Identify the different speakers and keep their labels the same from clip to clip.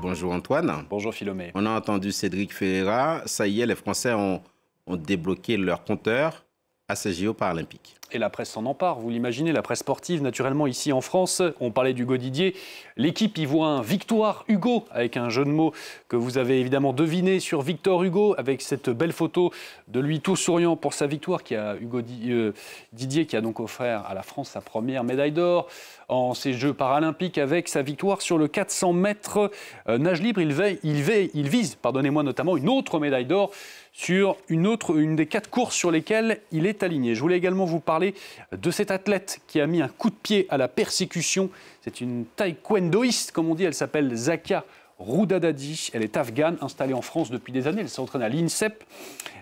Speaker 1: Bonjour Antoine.
Speaker 2: Bonjour Philomé.
Speaker 1: On a entendu Cédric Ferreira. Ça y est, les Français ont débloqué leur compteur à ces JO paralympiques.
Speaker 2: Et la presse s'en empare, vous l'imaginez, la presse sportive, naturellement, ici en France. On parlait d'Hugo Didier. L'équipe y voit un Victoire Hugo, avec un jeu de mots que vous avez évidemment deviné sur Victor Hugo, avec cette belle photo de lui tout souriant pour sa victoire, Didier qui a donc offert à la France sa première médaille d'or en ces Jeux paralympiques avec sa victoire sur le 400 mètres nage libre. Il vise, pardonnez-moi, notamment une autre médaille d'or sur une des 4 courses sur lesquelles il est aligné. Je voulais également vous parler de cet athlète qui a mis un coup de pied à la persécution. C'est une taekwondoïste, comme on dit, elle s'appelle Zakia Roudadadi. Elle est afghane, installée en France depuis des années. Elle s'entraîne à l'INSEP.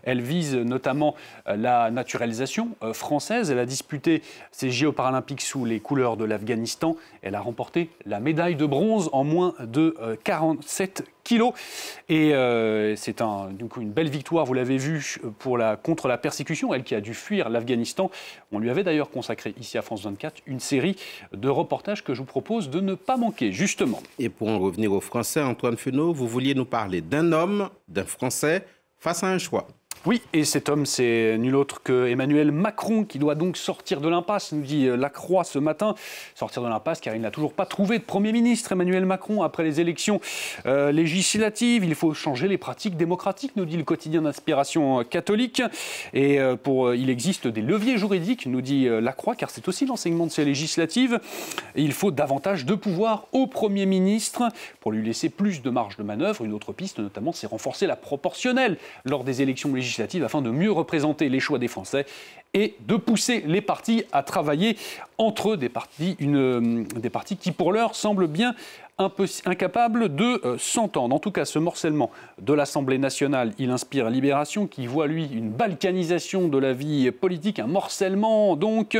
Speaker 2: Elle vise notamment la naturalisation française. Elle a disputé ses JO paralympiques sous les couleurs de l'Afghanistan. Elle a remporté la médaille de bronze en moins de 47 kilos. Et c'est du coup une belle victoire, vous l'avez vu, contre la persécution. Elle qui a dû fuir l'Afghanistan. On lui avait d'ailleurs consacré ici à France 24 une série de reportages que je vous propose de ne pas manquer, justement.
Speaker 1: Et pour en revenir aux Français, Antoine Fenault, vous vouliez nous parler d'un homme, d'un Français, face à un choix.
Speaker 2: Oui, et cet homme, c'est nul autre que Emmanuel Macron, qui doit donc sortir de l'impasse, nous dit La Croix ce matin. Sortir de l'impasse car il n'a toujours pas trouvé de Premier ministre, Emmanuel Macron, après les élections législatives. Il faut changer les pratiques démocratiques, nous dit le quotidien d'Inspiration catholique. Et il existe des leviers juridiques, nous dit La Croix, car c'est aussi l'enseignement de ces législatives. Et il faut davantage de pouvoir au Premier ministre pour lui laisser plus de marge de manœuvre. Une autre piste, notamment, c'est renforcer la proportionnelle lors des élections législatives afin de mieux représenter les choix des Français et de pousser les partis à travailler entre eux, des partis qui, pour l'heure, semblent bien un peu incapables de s'entendre. En tout cas, ce morcellement de l'Assemblée nationale, il inspire Libération, qui voit, lui, une balkanisation de la vie politique, un morcellement, donc,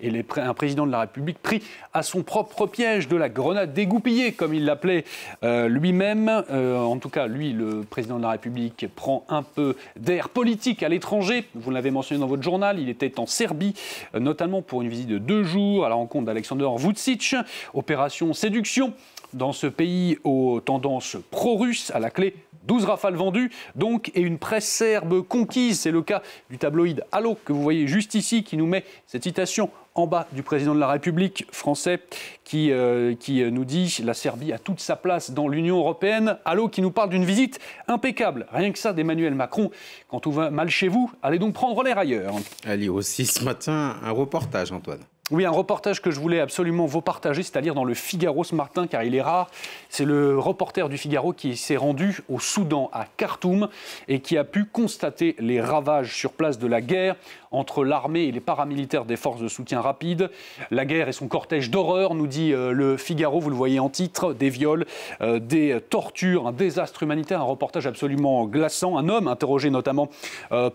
Speaker 2: et un président de la République pris à son propre piège de la grenade dégoupillée, comme il l'appelait lui-même. En tout cas, lui, le président de la République, prend un peu d'air politique à l'étranger. Vous l'avez mentionné dans votre journal, il était en Serbie, notamment pour une visite de 2 jours à la rencontre d'Alexander Vučić. Opération séduction dans ce pays aux tendances pro-russes, à la clé 12 rafales vendues, donc, et une presse serbe conquise. C'est le cas du tabloïd Allo, que vous voyez juste ici, qui nous met cette citation en bas du président de la République français, qui nous dit « La Serbie a toute sa place dans l'Union européenne ». Allo qui nous parle d'une visite impeccable, rien que ça, d'Emmanuel Macron. Quand tout va mal chez vous, allez donc prendre l'air ailleurs.
Speaker 1: Allez, aussi ce matin, un reportage, Antoine.
Speaker 2: Oui, un reportage que je voulais absolument vous partager, c'est à dire dans le Figaro ce matin, car il est rare. C'est le reporter du Figaro qui s'est rendu au Soudan, à Khartoum, et qui a pu constater les ravages sur place de la guerre entre l'armée et les paramilitaires des forces de soutien rapide. La guerre et son cortège d'horreur, nous dit le Figaro, vous le voyez en titre, des viols, des tortures, un désastre humanitaire, un reportage absolument glaçant. Un homme, interrogé notamment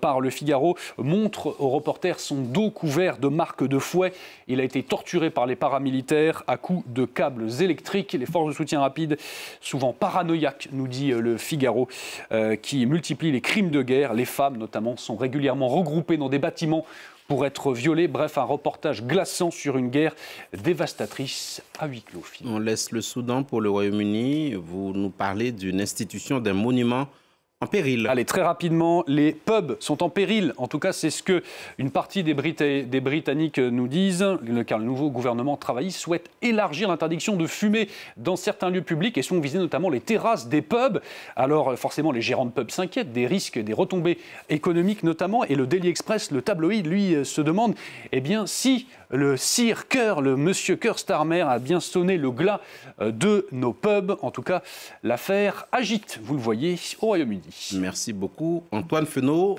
Speaker 2: par le Figaro, montre au reporter son dos couvert de marques de fouet. Il a été torturé par les paramilitaires à coups de câbles électriques. Les forces de soutien rapide, souvent paranoïaques, nous dit le Figaro, qui multiplient les crimes de guerre. Les femmes, notamment, sont régulièrement regroupées dans des bâtiments pour être violées. Bref, un reportage glaçant sur une guerre dévastatrice à huis clos.
Speaker 1: On laisse le Soudan pour le Royaume-Uni. Vous nous parlez d'une institution, d'un monument en péril.
Speaker 2: Allez, très rapidement, les pubs sont en péril. En tout cas, c'est ce que une partie des Britanniques nous disent, car le nouveau gouvernement travailliste souhaite élargir l'interdiction de fumer dans certains lieux publics et sont visés notamment les terrasses des pubs. Alors, forcément, les gérants de pubs s'inquiètent des risques, des retombées économiques notamment. Et le Daily Express, le tabloïd, lui, se demande, eh bien, si le Sir Keir, le monsieur Keir Starmer, a bien sonné le glas de nos pubs. En tout cas, l'affaire agite, vous le voyez, au Royaume-Uni.
Speaker 1: Merci beaucoup, Antoine Fenault.